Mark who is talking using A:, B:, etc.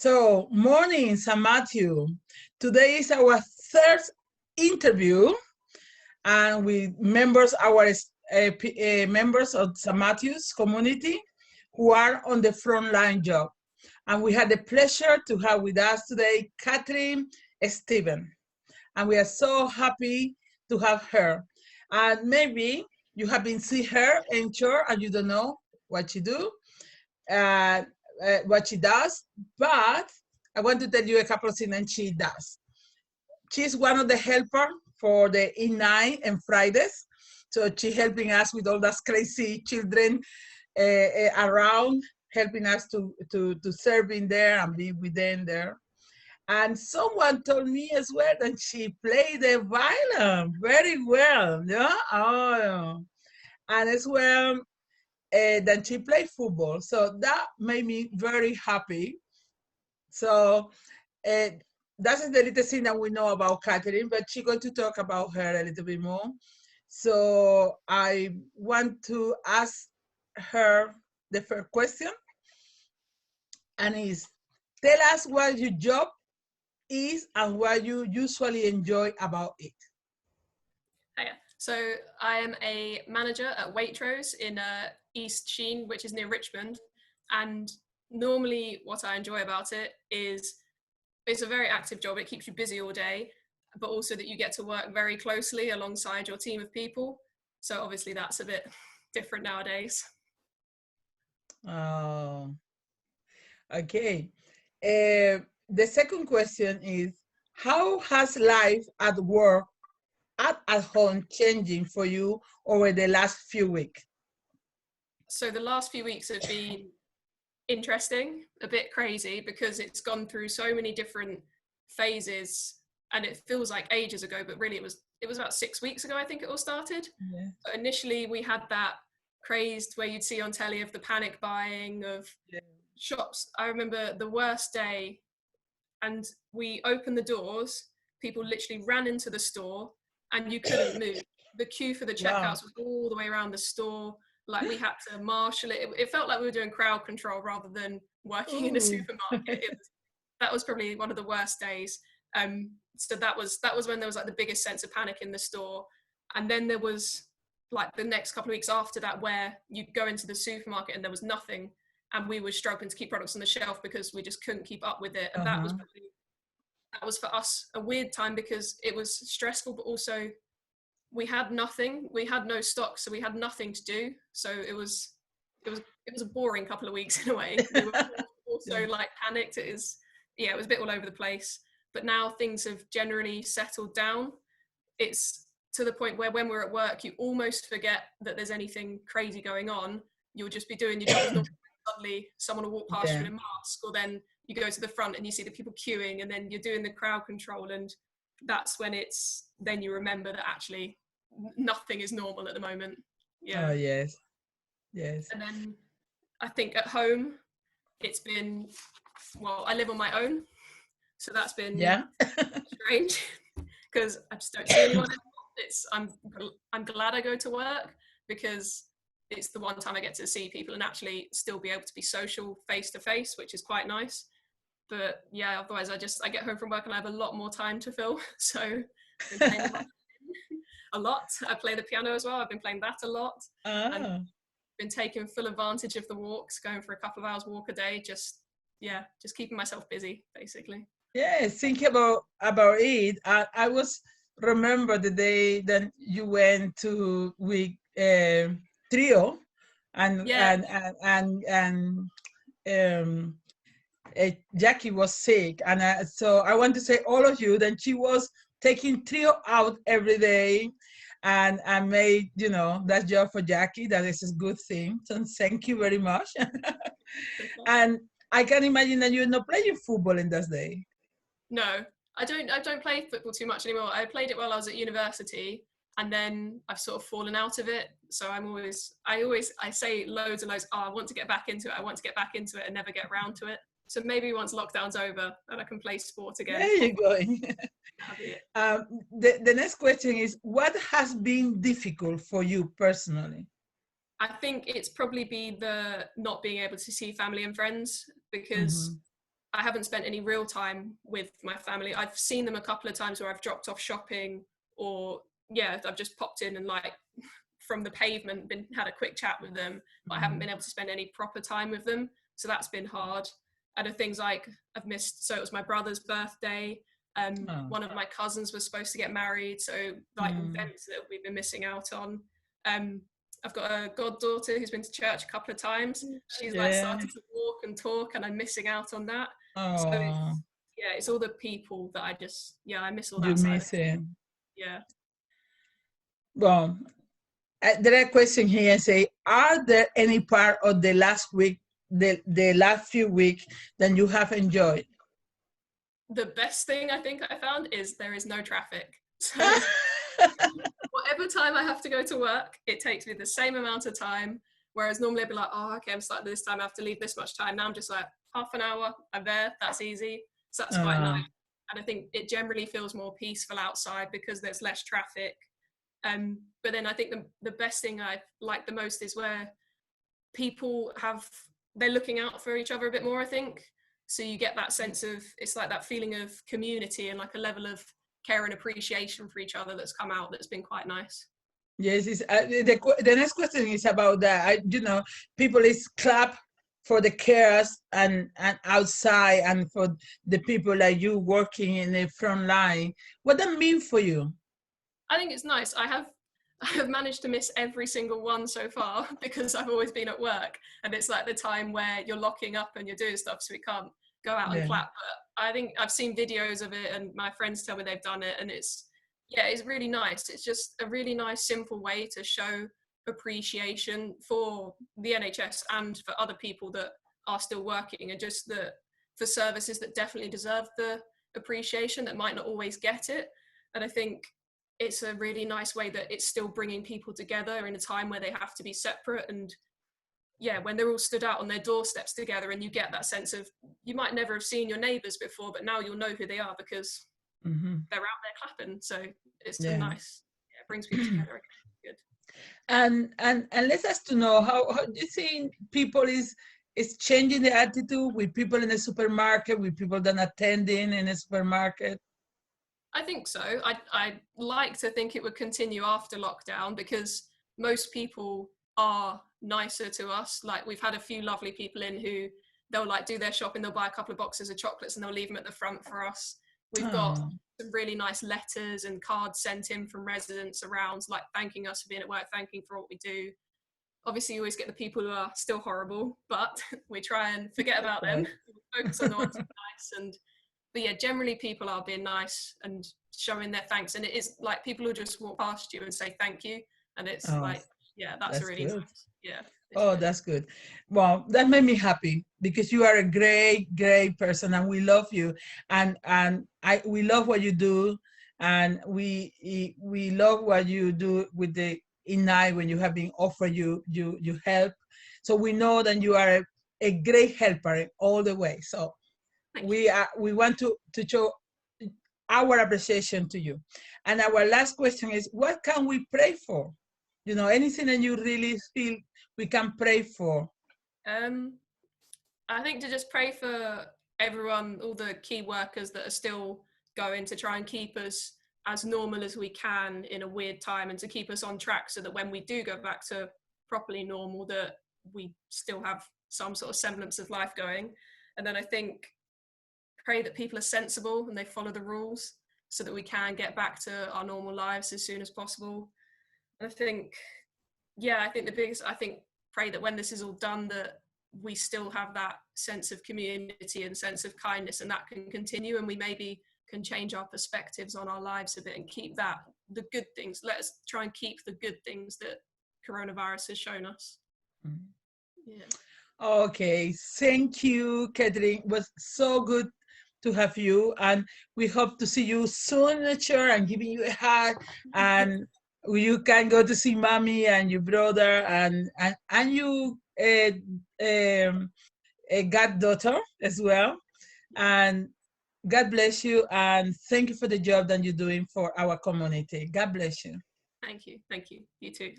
A: So, morning, St. Matthew. Today is our third interview, and with members of St. Matthew's community who are on the frontline job. And we had the pleasure to have with us today Catherine Steven, and we are so happy to have her. And maybe you have been seeing her in church and you don't know what she do. Uh, what she does, but I want to tell you a couple of things that she does. She's one of the helpers for the E9 and Fridays. So she's helping us with all those crazy children around, helping us to serve in there and be with them there. And someone told me as well that she played the violin very well. Yeah. Oh. And as well, then she played football. So that made me very happy. So that's the little thing that we know about Catherine, but she's going to talk about her a little bit more. So I want to ask her the first question, and is, tell us what your job is and what you usually enjoy about it.
B: Hiya. So I am a manager at Waitrose in East Sheen, which is near Richmond. And normally what I enjoy about it is it's a very active job. It keeps you busy all day, but also that you get to work very closely alongside your team of people. So obviously that's a bit different nowadays.
A: Oh, okay. The second question is, how has life at work at home changing for you over the last few weeks?
B: So the last few weeks have been interesting, a bit crazy, because it's gone through so many different phases and it feels like ages ago, but really it was about 6 weeks ago, I think it all started.
A: Yeah.
B: So initially we had that crazed where you'd see on telly of the panic buying of shops. I remember the worst day, and we opened the doors, people literally ran into the store and you couldn't move. The queue for the checkouts was all the way around the store. Like we had to marshal it. It felt like we were doing crowd control rather than working in a supermarket. That was probably one of the worst days. So that was when there was like the biggest sense of panic in the store. And then there was like the next couple of weeks after that where you'd go into the supermarket and there was nothing, and we were struggling to keep products on the shelf because we just couldn't keep up with it. And that was for us a weird time because it was stressful, but also we had nothing. We had no stock, so we had nothing to do. So it was a boring couple of weeks in a way. We were also like panicked. It was a bit all over the place. But now things have generally settled down. It's to the point where when we're at work, you almost forget that there's anything crazy going on. You'll just be doing your job as normal. Suddenly someone will walk past you in a mask, or then you go to the front and you see the people queuing, and then you're doing the crowd control, and that's when then you remember that actually nothing is normal at the moment.
A: Oh, yes.
B: And then I think at home it's been, well, I live on my own, so that's been strange because I just don't see anyone anymore. I'm glad I go to work because it's the one time I get to see people and actually still be able to be social face to face, which is quite nice. But yeah, otherwise I get home from work and I have a lot more time to fill. So I've been playing a lot. I play the piano as well. I've been playing that a lot. And been taking full advantage of the walks, going for a couple of hours walk a day, just keeping myself busy basically.
A: Yeah, think about it. I was remember the day that you went to with trio and Jackie was sick, and so I want to say all of you that she was taking trio out every day, and I made that job for Jackie. That is a good thing. So thank you very much. And I can imagine that you're not playing football in this day.
B: No, I don't play football too much anymore. I played it while I was at university, and then I've sort of fallen out of it. So I say loads and loads, I want to get back into it, and never get around to it. So maybe once lockdown's over, then I can play sport again.
A: There you go. The next question is, what has been difficult for you personally?
B: I think it's probably been the not being able to see family and friends, because I haven't spent any real time with my family. I've seen them a couple of times where I've dropped off shopping, or yeah, I've just popped in and like from the pavement had a quick chat with them, but I haven't been able to spend any proper time with them. So that's been hard. And things like I've missed, so it was my brother's birthday. One of my cousins was supposed to get married, so like events that we've been missing out on. I've got a goddaughter who's been to church a couple of times. She's like started to walk and talk, and I'm missing out on that. So it's all the people that I miss all that
A: You
B: side.
A: miss it.
B: Yeah.
A: Well, there are questions here and say, are there any part of the last week, the last few weeks that you have enjoyed?
B: The best thing I think I found is there is no traffic. So whatever time I have to go to work, it takes me the same amount of time. Whereas normally I'd be like, oh, okay, I'm starting this time, I have to leave this much time. Now I'm just like, half an hour, I'm there, that's easy. So that's quite nice. And I think it generally feels more peaceful outside because there's less traffic. But then I think the best thing I like the most is where people they're looking out for each other a bit more, I think. So you get that sense of, it's like that feeling of community and like a level of care and appreciation for each other that's come out that's been quite nice.
A: Yes, the next question is about that. People is clap for the carers and outside and for the people like you working in the front line. What that mean for you?
B: I think it's nice. I have managed to miss every single one so far because I've always been at work, and it's like the time where you're locking up and you're doing stuff, so we can't go out and clap. But I think I've seen videos of it, and my friends tell me they've done it, and it's really nice. It's just a really nice, simple way to show appreciation for the NHS and for other people that are still working, and just for services that definitely deserve the appreciation that might not always get it. And I think it's a really nice way that it's still bringing people together in a time where they have to be separate. And when they're all stood out on their doorsteps together, and you get that sense of, you might never have seen your neighbours before, but now you'll know who they are because they're out there clapping. So it's just nice. Yeah, it brings people together. Good.
A: And let us to know how do you think people is changing the attitude with people in the supermarket, with people that are attending in the supermarket?
B: I think so. I'd like to think it would continue after lockdown, because most people are nicer to us. Like, we've had a few lovely people in who they'll like do their shopping, they'll buy a couple of boxes of chocolates and they'll leave them at the front for us. We've got some really nice letters and cards sent in from residents around, like thanking us for being at work, thanking for what we do. Obviously, you always get the people who are still horrible, but we try and forget about them. Focus on the ones who are nice. But yeah, generally people are being nice and showing their thanks. And it is like people will just walk past you and say thank you. And it's that's really
A: good.
B: nice. Yeah.
A: Good. That's good. Well, that made me happy because you are a great, great person, and we love you, and we love what you do, and we love what you do with the INAI when you have been offered you help. So we know that you are a great helper all the way. So we want to show our appreciation to you. And our last question is, what can we pray for? Anything that you really feel we can pray for?
B: I think to just pray for everyone, all the key workers that are still going, to try and keep us as normal as we can in a weird time, and to keep us on track so that when we do go back to properly normal, that we still have some sort of semblance of life going. And then I think pray that people are sensible and they follow the rules so that we can get back to our normal lives as soon as possible. And I think the biggest, pray that when this is all done, that we still have that sense of community and sense of kindness, and that can continue, and we maybe can change our perspectives on our lives a bit and keep the good things. Let us try and keep the good things that coronavirus has shown us. Yeah.
A: Okay, thank you, Catherine. It was so good to have you, and we hope to see you soon in the chair and giving you a hug, and you can go to see mommy and your brother and you a goddaughter as well. And God bless you, and thank you for the job that you're doing for our community. God bless you.
B: Thank you. You too.